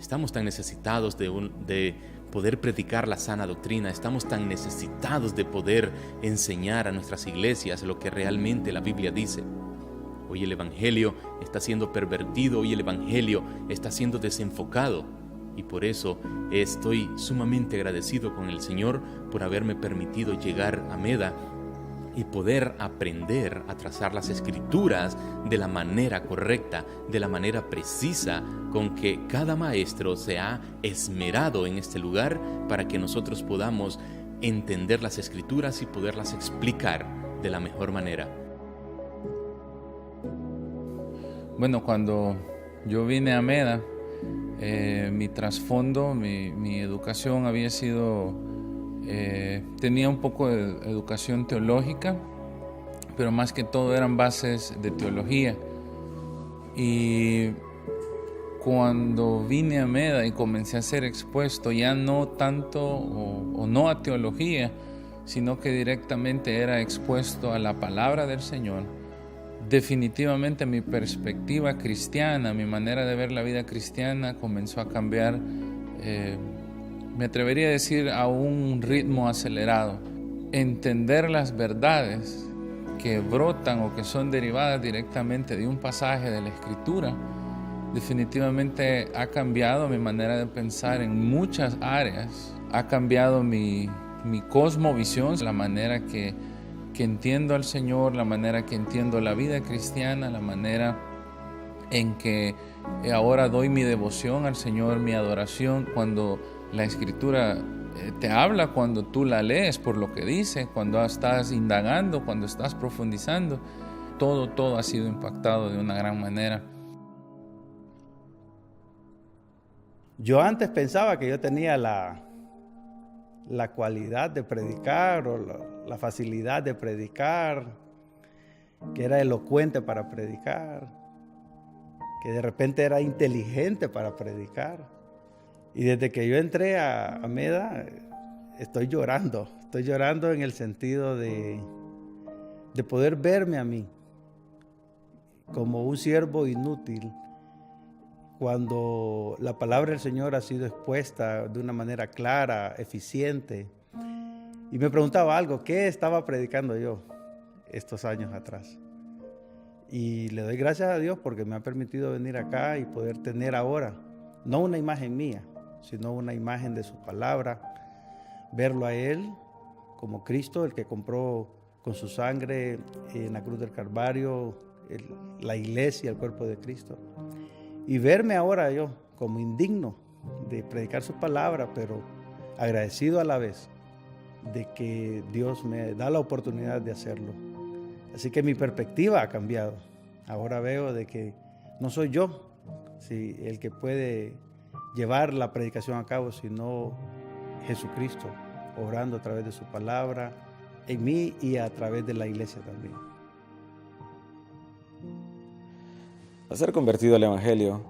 Estamos tan necesitados de poder predicar la sana doctrina, estamos tan necesitados de poder enseñar a nuestras iglesias lo que realmente la Biblia dice. Hoy el Evangelio está siendo pervertido, hoy el Evangelio está siendo desenfocado, y por eso estoy sumamente agradecido con el Señor por haberme permitido llegar a Meda y poder aprender a trazar las escrituras de la manera correcta, de la manera precisa con que cada maestro se ha esmerado en este lugar para que nosotros podamos entender las escrituras y poderlas explicar de la mejor manera. Bueno, cuando yo vine a Meda, mi trasfondo, mi educación había sido... tenía un poco de educación teológica, pero más que todo eran bases de teología. Y cuando vine a Meda y comencé a ser expuesto ya no tanto o no a teología, sino que directamente era expuesto a la palabra del Señor, definitivamente mi perspectiva cristiana, mi manera de ver la vida cristiana comenzó a cambiar. Me atrevería a decir a un ritmo acelerado. Entender las verdades que brotan o que son derivadas directamente de un pasaje de la Escritura definitivamente ha cambiado mi manera de pensar en muchas áreas. Ha cambiado mi cosmovisión, la manera que entiendo al Señor, la manera que entiendo la vida cristiana, la manera en que ahora doy mi devoción al Señor, mi adoración, cuando la Escritura te habla, cuando tú la lees por lo que dice, cuando estás indagando, cuando estás profundizando, todo ha sido impactado de una gran manera. Yo antes pensaba que yo tenía la cualidad de predicar o la facilidad de predicar, que era elocuente para predicar, que de repente era inteligente para predicar. Y desde que yo entré a Meda, estoy llorando en el sentido de poder verme a mí como un siervo inútil, cuando la palabra del Señor ha sido expuesta de una manera clara, eficiente. Y me preguntaba algo, ¿qué estaba predicando yo estos años atrás? Y le doy gracias a Dios porque me ha permitido venir acá y poder tener ahora, no una imagen mía, sino una imagen de su palabra, verlo a Él como Cristo, el que compró con su sangre en la cruz del Calvario la iglesia, el cuerpo de Cristo. Y verme ahora yo como indigno de predicar su palabra, pero agradecido a la vez de que Dios me da la oportunidad de hacerlo. Así que mi perspectiva ha cambiado. Ahora veo de que no soy yo el que puede llevar la predicación a cabo, sino Jesucristo, obrando a través de su palabra en mí y a través de la iglesia también. Al ser convertido al Evangelio,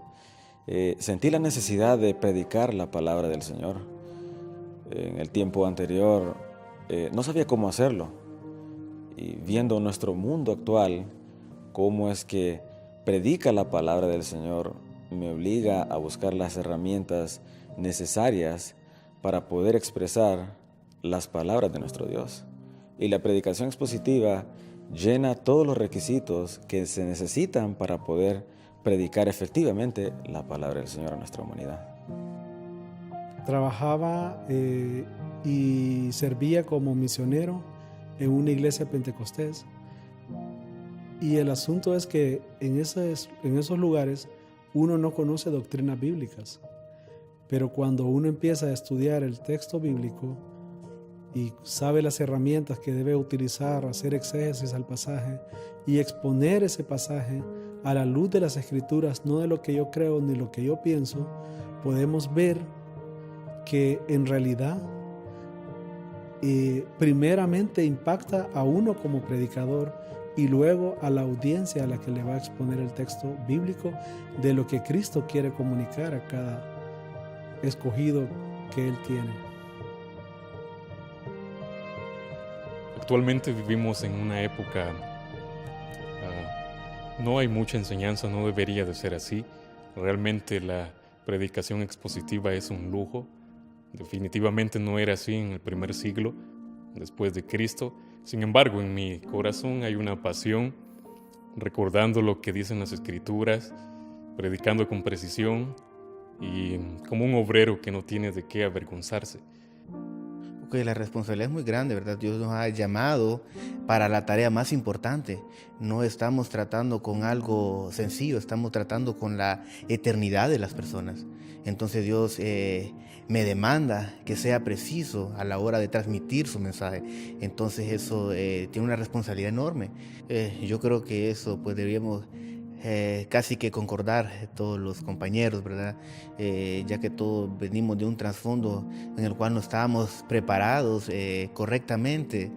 sentí la necesidad de predicar la palabra del Señor. En el tiempo anterior no sabía cómo hacerlo. Y viendo nuestro mundo actual, cómo es que predica la palabra del Señor, me obliga a buscar las herramientas necesarias para poder expresar las palabras de nuestro Dios. Y la predicación expositiva llena todos los requisitos que se necesitan para poder predicar efectivamente la palabra del Señor a nuestra humanidad. Trabajaba y servía como misionero en una iglesia pentecostés. Y el asunto es que en esos lugares uno no conoce doctrinas bíblicas, pero cuando uno empieza a estudiar el texto bíblico y sabe las herramientas que debe utilizar, hacer exégesis al pasaje y exponer ese pasaje a la luz de las Escrituras, no de lo que yo creo ni lo que yo pienso, podemos ver que en realidad primeramente impacta a uno como predicador y luego a la audiencia a la que le va a exponer el texto bíblico de lo que Cristo quiere comunicar a cada escogido que Él tiene. Actualmente vivimos en una época, no hay mucha enseñanza, no debería de ser así. Realmente la predicación expositiva es un lujo. Definitivamente no era así en el primer siglo después de Cristo. Sin embargo, en mi corazón hay una pasión, recordando lo que dicen las Escrituras, predicando con precisión y como un obrero que no tiene de qué avergonzarse. Porque la responsabilidad es muy grande, ¿verdad? Dios nos ha llamado para la tarea más importante. No estamos tratando con algo sencillo, estamos tratando con la eternidad de las personas. Entonces Dios me demanda que sea preciso a la hora de transmitir su mensaje. Entonces eso tiene una responsabilidad enorme. Yo creo que eso pues deberíamos casi que concordar todos los compañeros, ¿verdad? Ya que todos venimos de un trasfondo en el cual no estábamos preparados correctamente.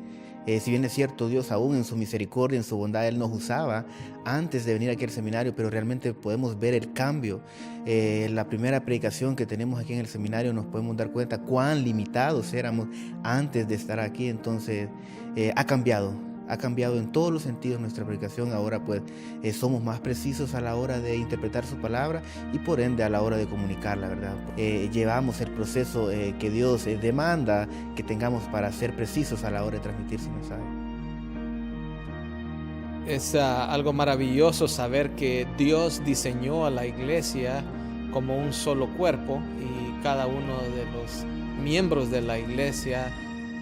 Si bien es cierto, Dios aún en su misericordia, en su bondad, Él nos usaba antes de venir aquí al seminario, pero realmente podemos ver el cambio. La primera predicación que tenemos aquí en el seminario nos podemos dar cuenta cuán limitados éramos antes de estar aquí. Entonces ha cambiado en todos los sentidos nuestra predicación. Ahora pues somos más precisos a la hora de interpretar su palabra y por ende a la hora de comunicarla, ¿verdad? Llevamos el proceso que Dios demanda que tengamos para ser precisos a la hora de transmitir su mensaje. Es algo maravilloso saber que Dios diseñó a la iglesia como un solo cuerpo y cada uno de los miembros de la iglesia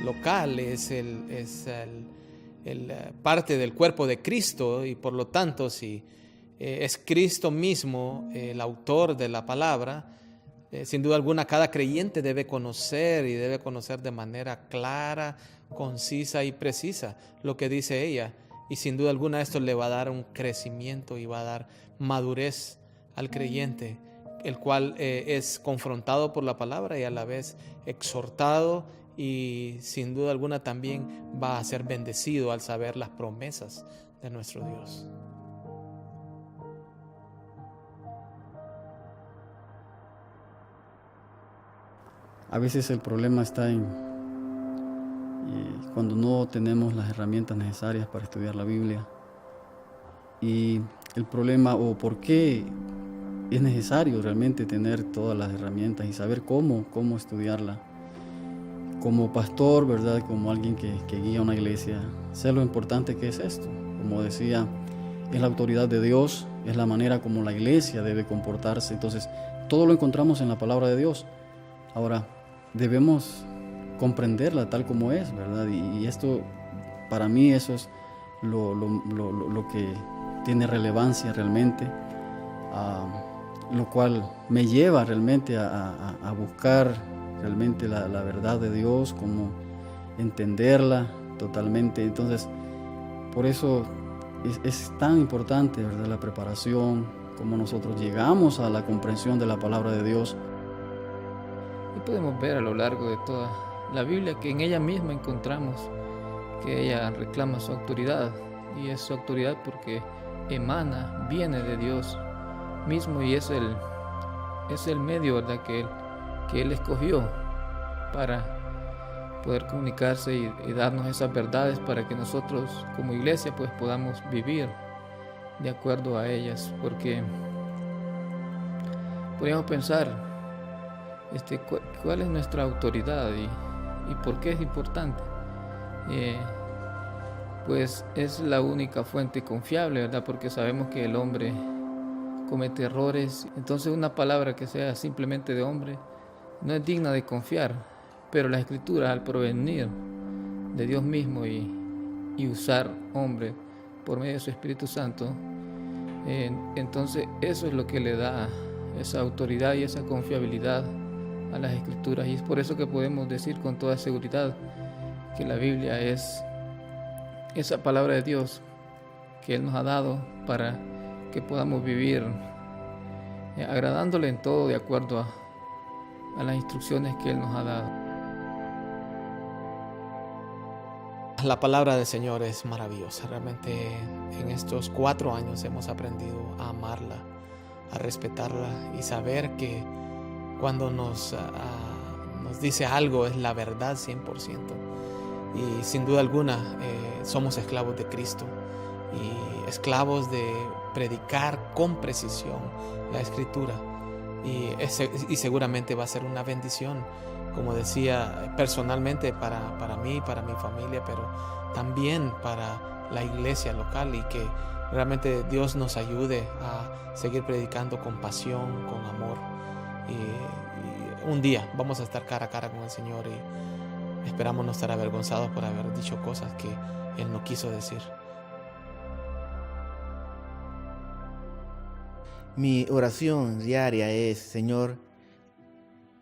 local es parte del cuerpo de Cristo, y por lo tanto si es Cristo mismo el autor de la palabra, sin duda alguna cada creyente debe conocer y debe conocer de manera clara, concisa y precisa lo que dice ella, y sin duda alguna esto le va a dar un crecimiento y va a dar madurez al creyente, el cual es confrontado por la palabra y a la vez exhortado, y sin duda alguna también va a ser bendecido al saber las promesas de nuestro Dios. A veces el problema está en cuando no tenemos las herramientas necesarias para estudiar la Biblia, y el problema o por qué es necesario realmente tener todas las herramientas y saber cómo estudiarla. Como pastor, ¿verdad? Como alguien que guía una iglesia, sé lo importante que es esto. Como decía, es la autoridad de Dios, es la manera como la iglesia debe comportarse. Entonces, todo lo encontramos en la palabra de Dios. Ahora, debemos comprenderla tal como es, ¿verdad? Y esto, para mí, eso es lo que tiene relevancia realmente, lo cual me lleva realmente a buscar realmente la verdad de Dios, como entenderla totalmente. Entonces, por eso es tan importante, ¿verdad?, la preparación, cómo nosotros llegamos a la comprensión de la palabra de Dios. Y podemos ver a lo largo de toda la Biblia que en ella misma encontramos que ella reclama su autoridad, y es su autoridad porque emana, viene de Dios mismo, y es el medio, ¿verdad?, que Él escogió para poder comunicarse y darnos esas verdades para que nosotros como iglesia pues podamos vivir de acuerdo a ellas. Porque podríamos pensar cuál es nuestra autoridad y por qué es importante. Pues es la única fuente confiable, ¿verdad? Porque sabemos que el hombre comete errores. Entonces una palabra que sea simplemente de hombre no es digna de confiar, pero la Escritura, al provenir de Dios mismo y usar hombre por medio de su Espíritu Santo, entonces eso es lo que le da esa autoridad y esa confiabilidad a las Escrituras, y es por eso que podemos decir con toda seguridad que la Biblia es esa palabra de Dios que Él nos ha dado para que podamos vivir agradándole en todo de acuerdo a las instrucciones que Él nos ha dado. La palabra del Señor es maravillosa. Realmente en estos 4 años hemos aprendido a amarla, a respetarla y saber que cuando nos dice algo es la verdad 100%. Y sin duda alguna somos esclavos de Cristo y esclavos de predicar con precisión la Escritura. y seguramente va a ser una bendición, como decía, personalmente para mí, para mi familia, pero también para la iglesia local, y que realmente Dios nos ayude a seguir predicando con pasión, con amor. Y un día vamos a estar cara a cara con el Señor, y esperamos no estar avergonzados por haber dicho cosas que Él no quiso decir. Mi oración diaria es: Señor,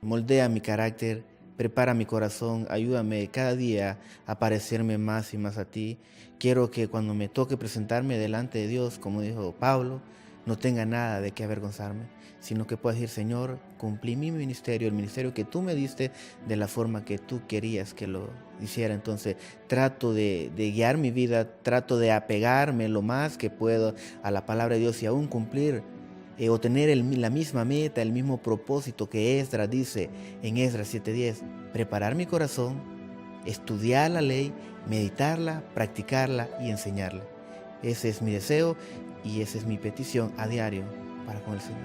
moldea mi carácter, prepara mi corazón, ayúdame cada día a parecerme más y más a ti. Quiero que cuando me toque presentarme delante de Dios, como dijo Pablo, no tenga nada de qué avergonzarme, sino que pueda decir: Señor, cumplí mi ministerio, el ministerio que tú me diste, de la forma que tú querías que lo hiciera. Entonces trato de guiar mi vida, trato de apegarme lo más que puedo a la palabra de Dios, y aún cumplir o tener la misma meta, el mismo propósito que Esdras dice en Esdras 7:10: preparar mi corazón, estudiar la ley, meditarla, practicarla y enseñarla. Ese es mi deseo y esa es mi petición a diario para con el Señor.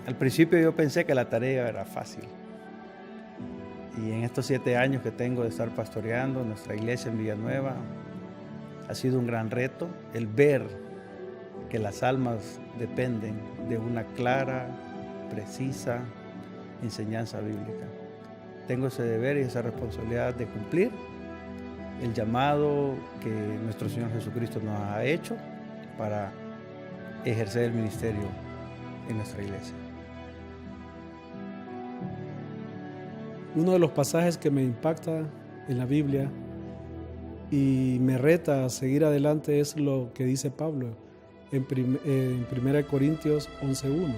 Al principio yo pensé que la tarea era fácil. Y en estos 7 años que tengo de estar pastoreando nuestra iglesia en Villanueva, ha sido un gran reto el ver que las almas dependen de una clara, precisa enseñanza bíblica. Tengo ese deber y esa responsabilidad de cumplir el llamado que nuestro Señor Jesucristo nos ha hecho para ejercer el ministerio en nuestra iglesia. Uno de los pasajes que me impacta en la Biblia y me reta a seguir adelante es lo que dice Pablo en 1 Corintios 11:1.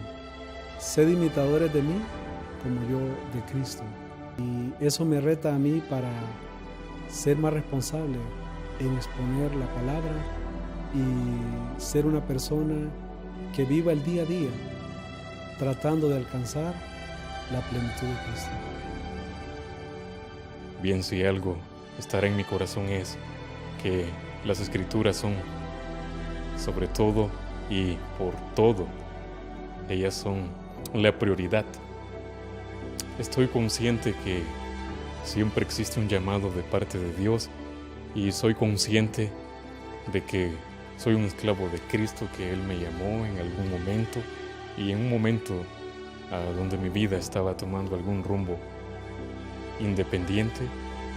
Sed imitadores de mí como yo de Cristo. Y eso me reta a mí para ser más responsable en exponer la palabra y ser una persona que viva el día a día tratando de alcanzar la plenitud de Cristo. Bien, si algo estará en mi corazón es que las Escrituras son sobre todo y por todo. Ellas son la prioridad. Estoy consciente que siempre existe un llamado de parte de Dios, y soy consciente de que soy un esclavo de Cristo, que Él me llamó en algún momento, y en un momento donde mi vida estaba tomando algún rumbo independiente,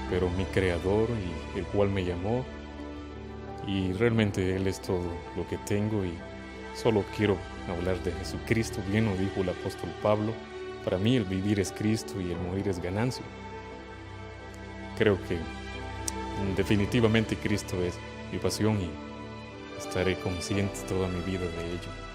pero mi Creador, y el cual me llamó, y realmente Él es todo lo que tengo, y solo quiero hablar de Jesucristo. Bien lo dijo el apóstol Pablo: para mí el vivir es Cristo y el morir es ganancia. Creo que definitivamente Cristo es mi pasión, y estaré consciente toda mi vida de ello.